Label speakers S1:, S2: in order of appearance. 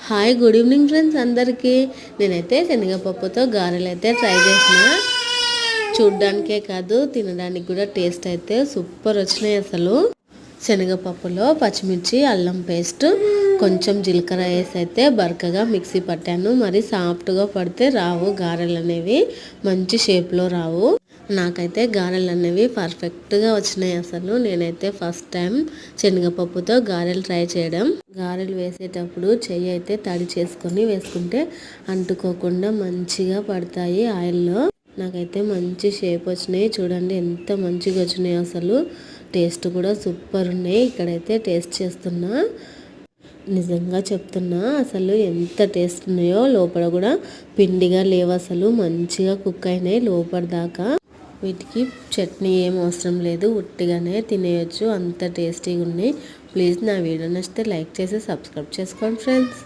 S1: Hi good evening friends అందరికీ. నేనైతే శనగపప్పుతో గారెలు అయితే ట్రై చేసిన. చూడ్డానికే కాదు తినడానికి కూడా టేస్ట్ అయితే సూపర్ వచ్చినాయి అసలు. శనగపప్పులో పచ్చిమిర్చి అల్లం పేస్ట్ కొంచెం జీలకర్ర వేసి అయితే బరకగా మిక్సీ పట్టాను. మరి సాఫ్ట్గా పడితే రావు గారెలు అనేవి, మంచి షేప్లో రావు. నాకైతే గారెలు అనేవి పర్ఫెక్ట్గా వచ్చినాయి అసలు. నేనైతే ఫస్ట్ టైం శనగపప్పుతో గారెలు ట్రై చేయడం. గారెలు వేసేటప్పుడు చెయ్యి అయితే తడి చేసుకొని వేసుకుంటే అంటుకోకుండా మంచిగా పడతాయి ఆయిల్లో. నాకైతే మంచి షేప్ వచ్చినాయి. చూడండి ఎంత మంచిగా వచ్చినాయి అసలు. టేస్ట్ కూడా సూపర్ ఉన్నాయి. ఇక్కడైతే టేస్ట్ చేస్తున్నా, నిజంగా చెప్తున్నా అసలు ఎంత టేస్ట్ ఉన్నాయో. లోపల కూడా పిండిగా లేవు అసలు, మంచిగా కుక్ అయినాయి లోపల దాకా. వీటికి చట్నీ ఏం అవసరం లేదు, ఉట్టిగానే తినేయచ్చు, అంత టేస్టీగా ఉన్నాయి. ప్లీజ్ నా వీడియో నచ్చితే లైక్ చేసి సబ్స్క్రైబ్ చేసుకోండి ఫ్రెండ్స్.